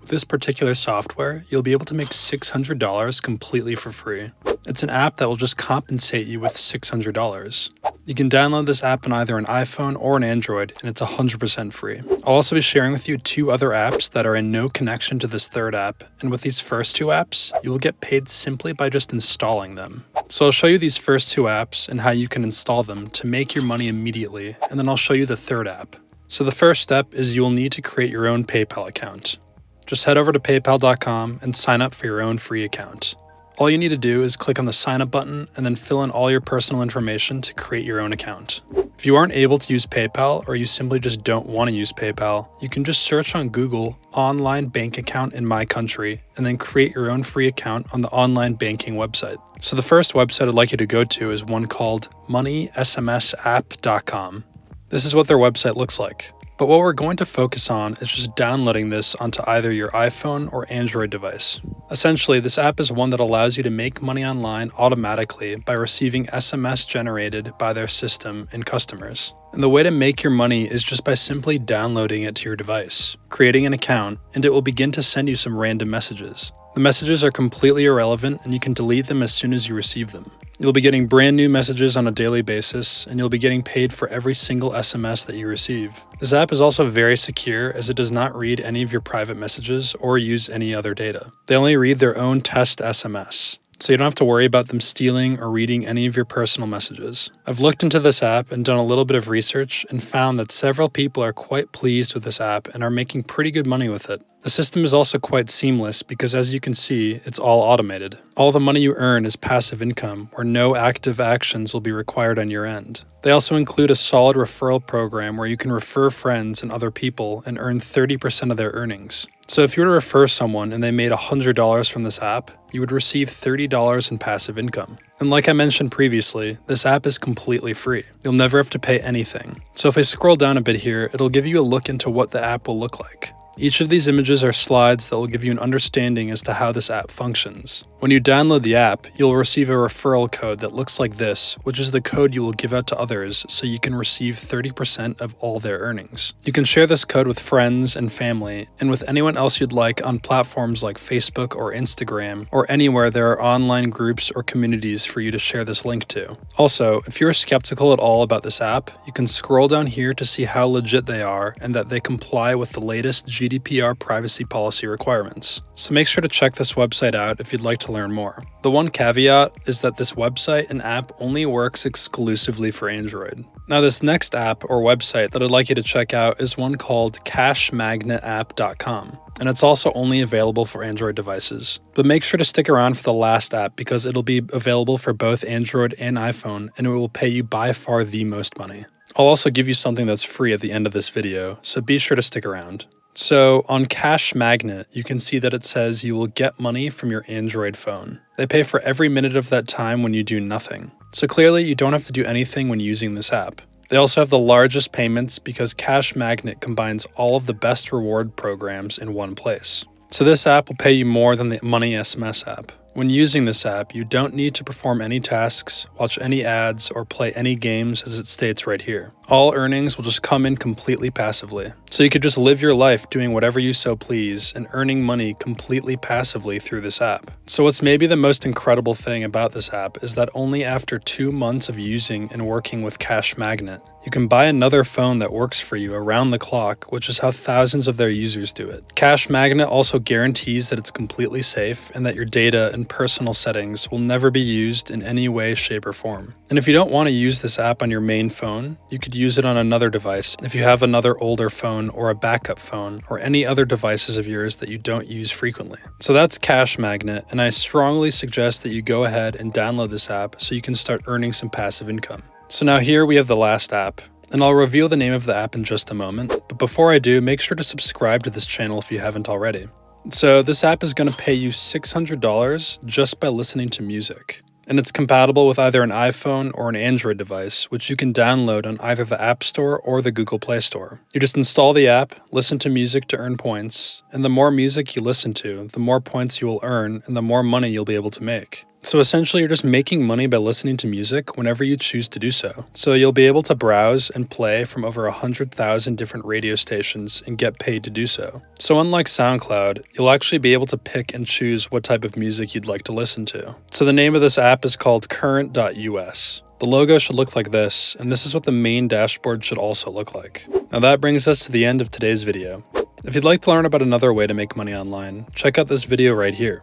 With this particular software, you'll be able to make $600 completely for free. It's an app that will just compensate you with $600. You can download this app on either an iPhone or an Android, and it's 100% free. I'll also be sharing with you 2 other apps that are in no connection to this third app, and with these first 2 apps, you will get paid simply by just installing them. So I'll show you these first 2 apps and how you can install them to make your money immediately, and then I'll show you the third app. So the first step is you will need to create your own PayPal account. Just head over to paypal.com and sign up for your own free account. All you need to do is click on the sign up button and then fill in all your personal information to create your own account. If you aren't able to use PayPal or you simply just don't want to use PayPal, you can just search on Google online bank account in my country and then create your own free account on the online banking website. So the first website I'd like you to go to is one called moneysmsapp.com. This is what their website looks like. But what we're going to focus on is just downloading this onto either your iPhone or Android device. Essentially, this app is one that allows you to make money online automatically by receiving SMS generated by their system and customers. And the way to make your money is just by simply downloading it to your device, creating an account, and it will begin to send you some random messages. The messages are completely irrelevant and you can delete them as soon as you receive them. You'll be getting brand new messages on a daily basis, and you'll be getting paid for every single SMS that you receive. This app is also very secure as it does not read any of your private messages or use any other data. They only read their own test SMS. So you don't have to worry about them stealing or reading any of your personal messages. I've looked into this app and done a little bit of research and found that several people are quite pleased with this app and are making pretty good money with it. The system is also quite seamless because, as you can see, it's all automated. All the money you earn is passive income where no active actions will be required on your end. They also include a solid referral program where you can refer friends and other people and earn 30% of their earnings. So if you were to refer someone and they made $100 from this app, you would receive $30 in passive income. And like I mentioned previously, this app is completely free. You'll never have to pay anything. So if I scroll down a bit here, it'll give you a look into what the app will look like. Each of these images are slides that will give you an understanding as to how this app functions. When you download the app, you'll receive a referral code that looks like this, which is the code you will give out to others so you can receive 30% of all their earnings. You can share this code with friends and family, and with anyone else you'd like on platforms like Facebook or Instagram, or anywhere there are online groups or communities for you to share this link to. Also, if you're skeptical at all about this app, you can scroll down here to see how legit they are and that they comply with the latest GDPR privacy policy requirements. So make sure to check this website out if you'd like to learn more. The one caveat is that this website and app only works exclusively for Android. Now this next app or website that I'd like you to check out is one called cashmagnetapp.com. And it's also only available for Android devices. But make sure to stick around for the last app because it'll be available for both Android and iPhone, and it will pay you by far the most money. I'll also give you something that's free at the end of this video, so be sure to stick around. So on Cash Magnet, you can see that it says you will get money from your Android phone. They pay for every minute of that time when you do nothing. So clearly you don't have to do anything when using this app. They also have the largest payments because Cash Magnet combines all of the best reward programs in one place. So this app will pay you more than the Money SMS app. When using this app, you don't need to perform any tasks, watch any ads, or play any games as it states right here. All earnings will just come in completely passively. So you could just live your life doing whatever you so please and earning money completely passively through this app. So what's maybe the most incredible thing about this app is that only after 2 months of using and working with Cash Magnet, you can buy another phone that works for you around the clock, which is how thousands of their users do it. Cash Magnet also guarantees that it's completely safe and that your data and personal settings will never be used in any way, shape, or form. And if you don't want to use this app on your main phone, you could use it on another device if you have another older phone or a backup phone or any other devices of yours that you don't use frequently. So that's Cash Magnet, and I strongly suggest that you go ahead and download this app so you can start earning some passive income. So now here we have the last app, and I'll reveal the name of the app in just a moment, but before I do, make sure to subscribe to this channel if you haven't already. So this app is going to pay you $600 just by listening to music. And it's compatible with either an iPhone or an Android device, which you can download on either the App Store or the Google Play Store. You just install the app, listen to music to earn points, and the more music you listen to, the more points you will earn and the more money you'll be able to make. So essentially, you're just making money by listening to music whenever you choose to do so. So you'll be able to browse and play from over 100,000 different radio stations and get paid to do so. So unlike SoundCloud, you'll actually be able to pick and choose what type of music you'd like to listen to. So the name of this app is called current.us. The logo should look like this, and this is what the main dashboard should also look like. Now that brings us to the end of today's video. If you'd like to learn about another way to make money online, check out this video right here.